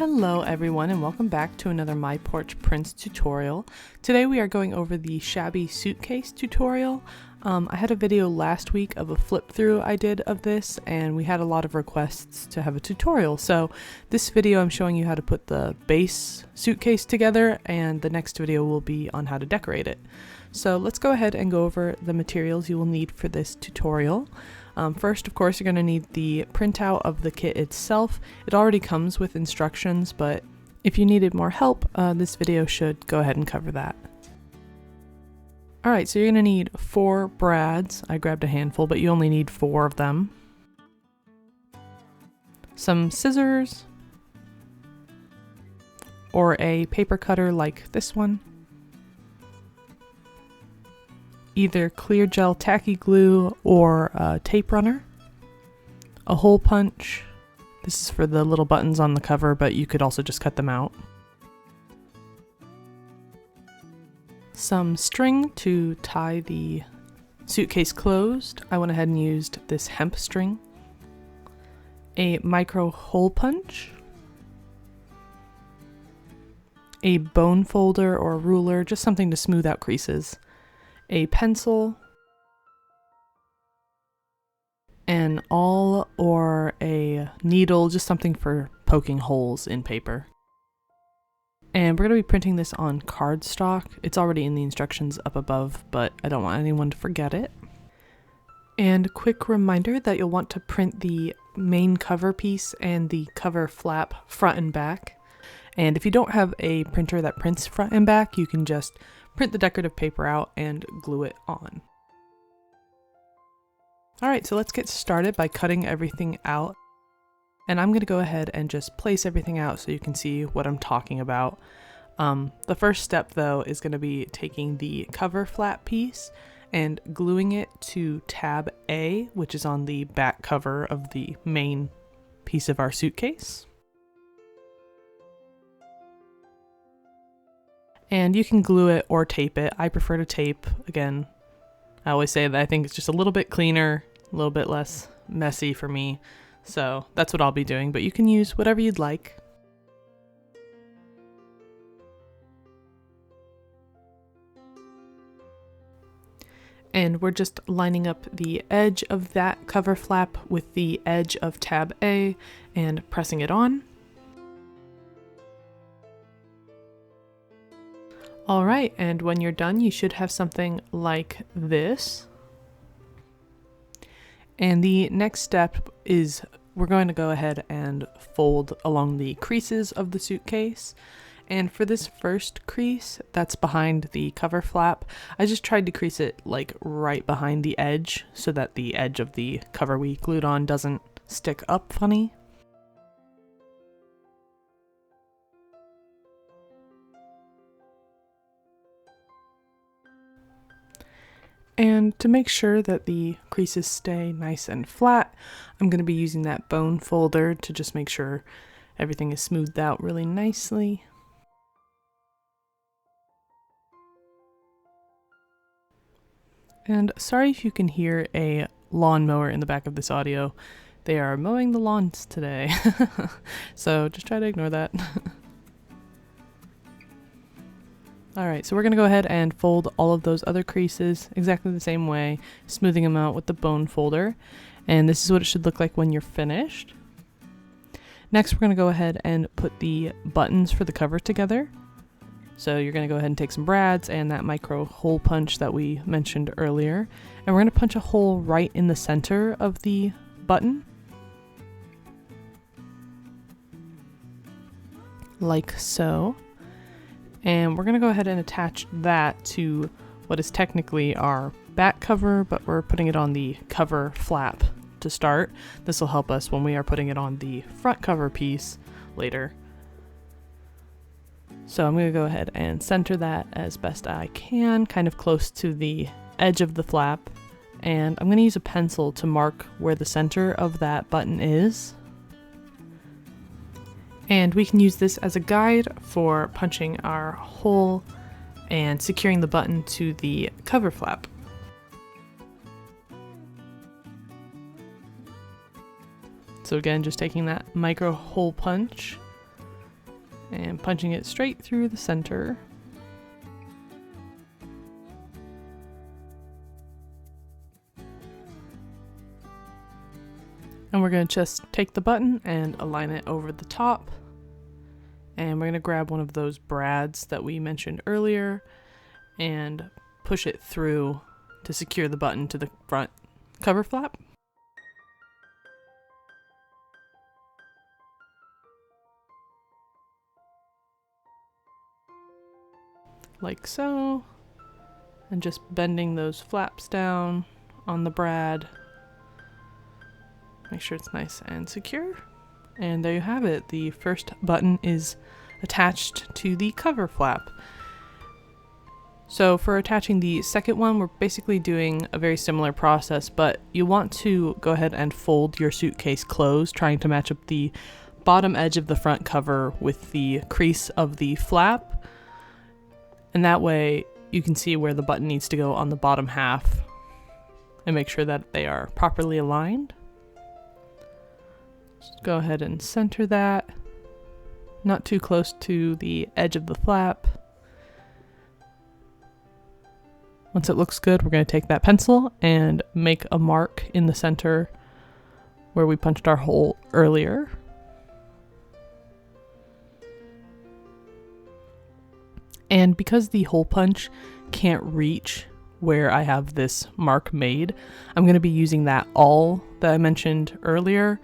Hello everyone and welcome back to another My Porch Prints tutorial. Today we are going over the Shabby Suitcase tutorial. I had a video last week of a flip through I did of this and we had a lot of requests to have a tutorial. So this video I'm showing you how to put the base suitcase together and the next video will be on how to decorate it. So let's go ahead and go over the materials you will need for this tutorial. First, of course, you're going to need the printout of the kit itself. It already comes with instructions, but if you needed more help, this video should go ahead and cover that. Alright, so you're going to need 4 brads. I grabbed a handful, but you only need 4 of them. Some scissors, or a paper cutter like this one. Either clear gel tacky glue or a tape runner, a hole punch. This is for the little buttons on the cover, but you could also just cut them out. Some string to tie the suitcase closed. I went ahead and used this hemp string. A micro hole punch. A bone folder or ruler, just something to smooth out creases. A pencil, an awl or a needle, just something for poking holes in paper. And we're going to be printing this on cardstock. It's already in the instructions up above, but I don't want anyone to forget it. And quick reminder that you'll want to print the main cover piece and the cover flap front and back. And if you don't have a printer that prints front and back, you can just print the decorative paper out and glue it on. Alright, so let's get started by cutting everything out. And I'm going to go ahead and just place everything out so you can see what I'm talking about. The first step though is going to be taking the cover flap piece and gluing it to tab A, which is on the back cover of the main piece of our suitcase. And you can glue it or tape it. I prefer to tape. Again, I always say that I think it's just a little bit cleaner, a little bit less messy for me. So that's what I'll be doing, but you can use whatever you'd like. And we're just lining up the edge of that cover flap with the edge of tab A and pressing it on. Alright, and when you're done, you should have something like this. And the next step is we're going to go ahead and fold along the creases of the suitcase. And for this first crease that's behind the cover flap, I just tried to crease it like right behind the edge so that the edge of the cover we glued on doesn't stick up funny. And to make sure that the creases stay nice and flat, I'm going to be using that bone folder to just make sure everything is smoothed out really nicely. And sorry if you can hear a lawnmower in the back of this audio. They are mowing the lawns today, so just try to ignore that. Alright, so we're going to go ahead and fold all of those other creases exactly the same way, smoothing them out with the bone folder. And this is what it should look like when you're finished. Next, we're going to go ahead and put the buttons for the cover together. So you're going to go ahead and take some brads and that micro hole punch that we mentioned earlier. And we're going to punch a hole right in the center of the button. Like so. And we're going to go ahead and attach that to what is technically our back cover, but we're putting it on the cover flap to start. This will help us when we are putting it on the front cover piece later. So I'm going to go ahead and center that as best I can, kind of close to the edge of the flap. And I'm going to use a pencil to mark where the center of that button is. And we can use this as a guide for punching our hole and securing the button to the cover flap. So again, just taking that micro hole punch and punching it straight through the center. And we're going to just take the button and align it over the top. And we're going to grab one of those brads that we mentioned earlier and push it through to secure the button to the front cover flap. Like so. And just bending those flaps down on the brad. Make sure it's nice and secure. And there you have it. The first button is attached to the cover flap. So for attaching the second one, we're basically doing a very similar process, but you want to go ahead and fold your suitcase closed, trying to match up the bottom edge of the front cover with the crease of the flap. And that way you can see where the button needs to go on the bottom half and make sure that they are properly aligned. Just go ahead and center that, not too close to the edge of the flap. Once it looks good, we're going to take that pencil and make a mark in the center where we punched our hole earlier. And because the hole punch can't reach where I have this mark made, I'm going to be using that awl that I mentioned earlier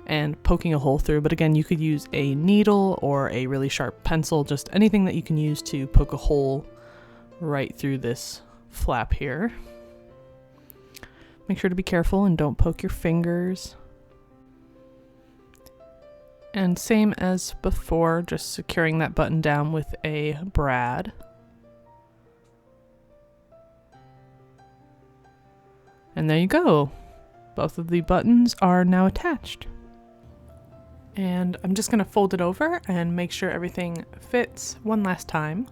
and poking a hole through. But again, you could use a needle or a really sharp pencil, just anything that you can use to poke a hole right through this flap here. Make sure to be careful and don't poke your fingers. And same as before, just securing that button down with a brad. And there you go. Both of the buttons are now attached. And I'm just going to fold it over and make sure everything fits one last time.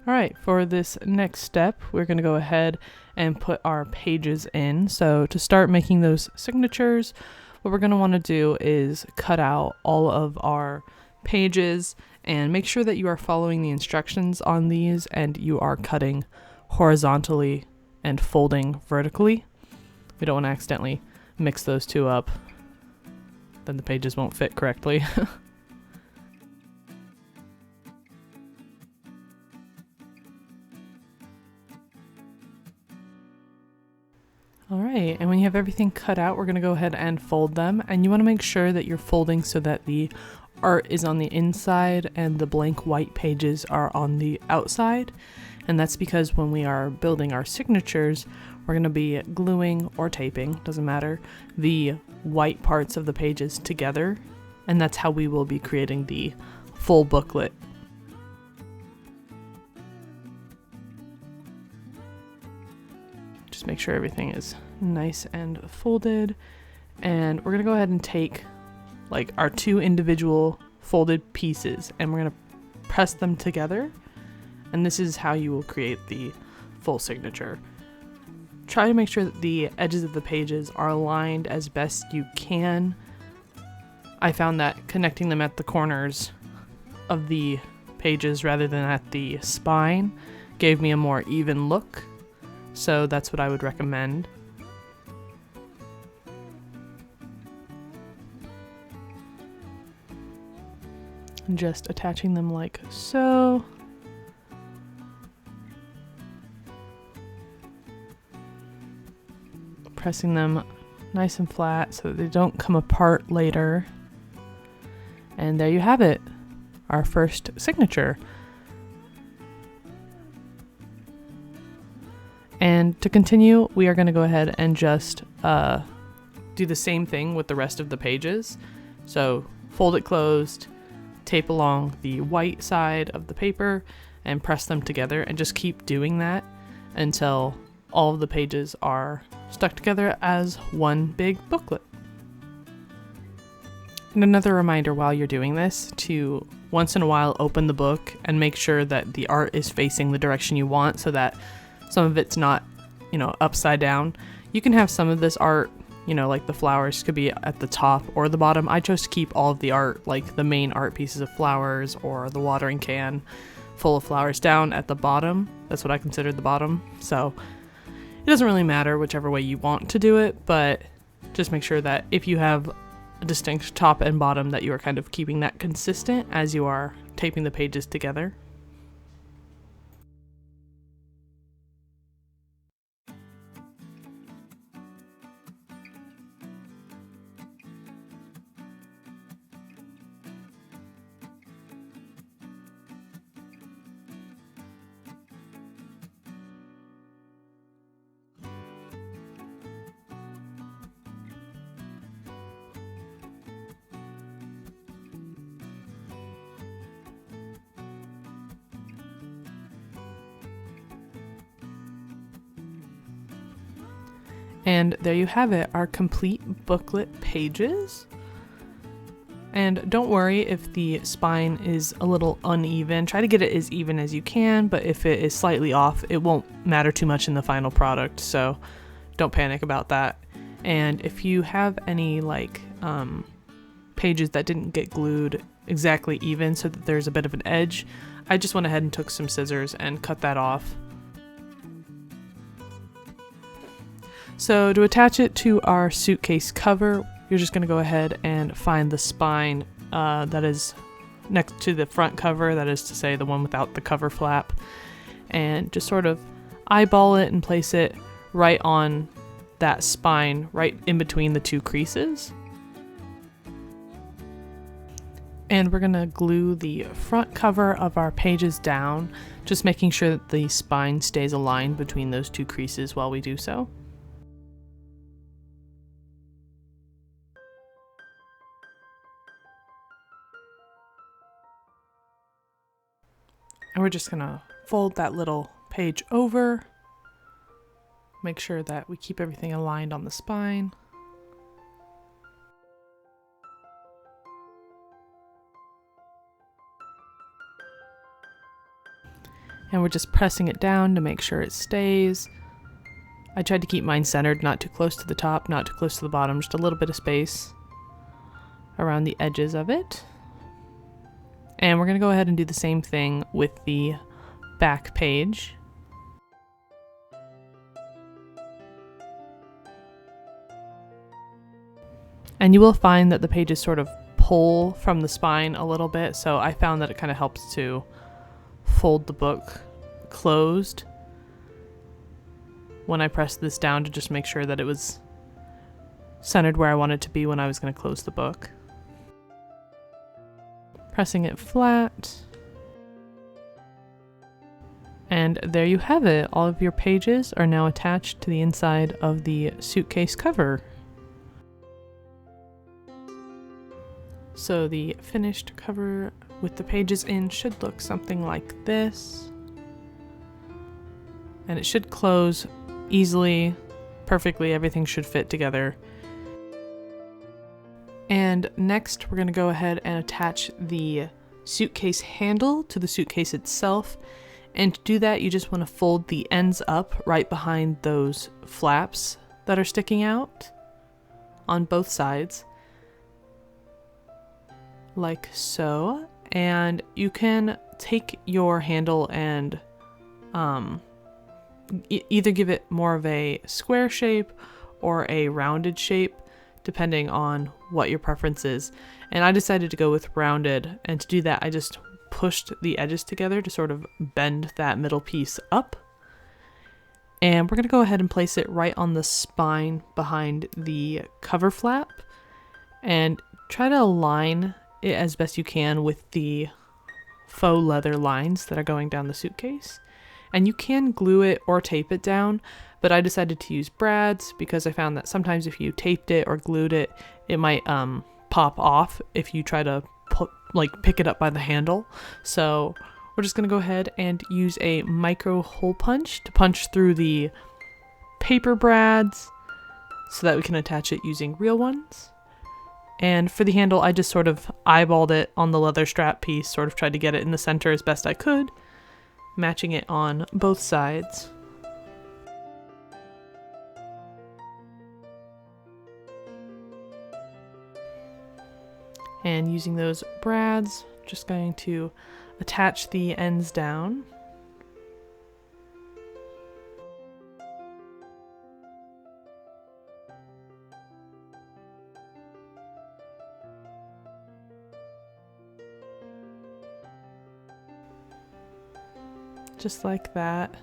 Alright, for this next step, we're going to go ahead and put our pages in. So to start making those signatures, what we're going to want to do is cut out all of our pages and make sure that you are following the instructions on these and you are cutting horizontally and folding vertically. We don't want to accidentally mix those two up. Then the pages won't fit correctly. Alright, and when you have everything cut out, we're going to go ahead and fold them. And you want to make sure that you're folding so that the art is on the inside and the blank white pages are on the outside. And that's because when we are building our signatures, we're going to be gluing or taping, doesn't matter, the white parts of the pages together. And that's how we will be creating the full booklet. Just make sure everything is nice and folded. And we're going to go ahead and take like our two individual folded pieces and we're going to press them together. And this is how you will create the full signature. Try to make sure that the edges of the pages are aligned as best you can. I found that connecting them at the corners of the pages rather than at the spine gave me a more even look. So that's what I would recommend. And just attaching them like so. Pressing them nice and flat so that they don't come apart later. And there you have it, our first signature. And to continue, we are going to go ahead and just do the same thing with the rest of the pages. So fold it closed, tape along the white side of the paper, and press them together, and just keep doing that until all of the pages are stuck together as one big booklet. And another reminder while you're doing this to once in a while open the book and make sure that the art is facing the direction you want so that some of it's not, upside down. You can have some of this art you know, like the flowers could be at the top or the bottom. I chose to keep all of the art, like the main art pieces of flowers or the watering can full of flowers, down at the bottom. That's what I considered the bottom. So it doesn't really matter whichever way you want to do it, but just make sure that if you have a distinct top and bottom, that you are kind of keeping that consistent as you are taping the pages together. And there you have it, our complete booklet pages. And don't worry if the spine is a little uneven. Try to get it as even as you can, but if it is slightly off, it won't matter too much in the final product, so don't panic about that. And if you have any like pages that didn't get glued exactly even so that there's a bit of an edge, I just went ahead and took some scissors and cut that off. So to attach it to our suitcase cover, you're just going to go ahead and find the spine that is next to the front cover, that is to say the one without the cover flap, and just sort of eyeball it and place it right on that spine, right in between the two creases. And we're going to glue the front cover of our pages down, just making sure that the spine stays aligned between those two creases while we do so. And we're just gonna fold that little page over, make sure that we keep everything aligned on the spine. And we're just pressing it down to make sure it stays. I tried to keep mine centered, not too close to the top, not too close to the bottom, just a little bit of space around the edges of it. And we're going to go ahead and do the same thing with the back page. And you will find that the pages sort of pull from the spine a little bit, so I found that it kind of helps to fold the book closed when I pressed this down to just make sure that it was centered where I wanted it to be when I was going to close the book. Pressing it flat. And there you have it. All of your pages are now attached to the inside of the suitcase cover. So the finished cover with the pages in should look something like this. And it should close easily, perfectly. Everything should fit together. And next we're going to go ahead and attach the suitcase handle to the suitcase itself. And to do that, you just want to fold the ends up right behind those flaps that are sticking out on both sides, like so. And you can take your handle and either give it more of a square shape or a rounded shape, depending on what your preference is. And I decided to go with rounded, and to do that I just pushed the edges together to sort of bend that middle piece up. And we're going to go ahead and place it right on the spine behind the cover flap and try to align it as best you can with the faux leather lines that are going down the suitcase. And you can glue it or tape it down, but I decided to use brads because I found that sometimes if you taped it or glued it, it might pop off if you try to pick it up by the handle. So we're just going to go ahead and use a micro hole punch to punch through the paper brads so that we can attach it using real ones. And for the handle, I just sort of eyeballed it on the leather strap piece, sort of tried to get it in the center as best I could, matching it on both sides. And using those brads, just going to attach the ends down. Just like that.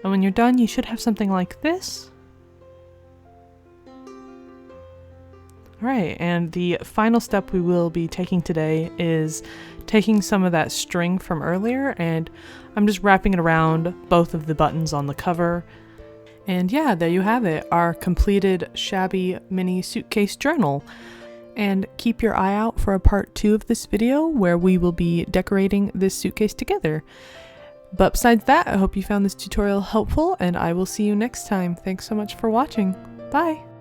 And when you're done, you should have something like this. Alright, and the final step we will be taking today is taking some of that string from earlier, and I'm just wrapping it around both of the buttons on the cover. And yeah, there you have it, our completed Shabby mini suitcase journal. And keep your eye out for a part 2 of this video where we will be decorating this suitcase together. But besides that, I hope you found this tutorial helpful, and I will see you next time. Thanks so much for watching. Bye!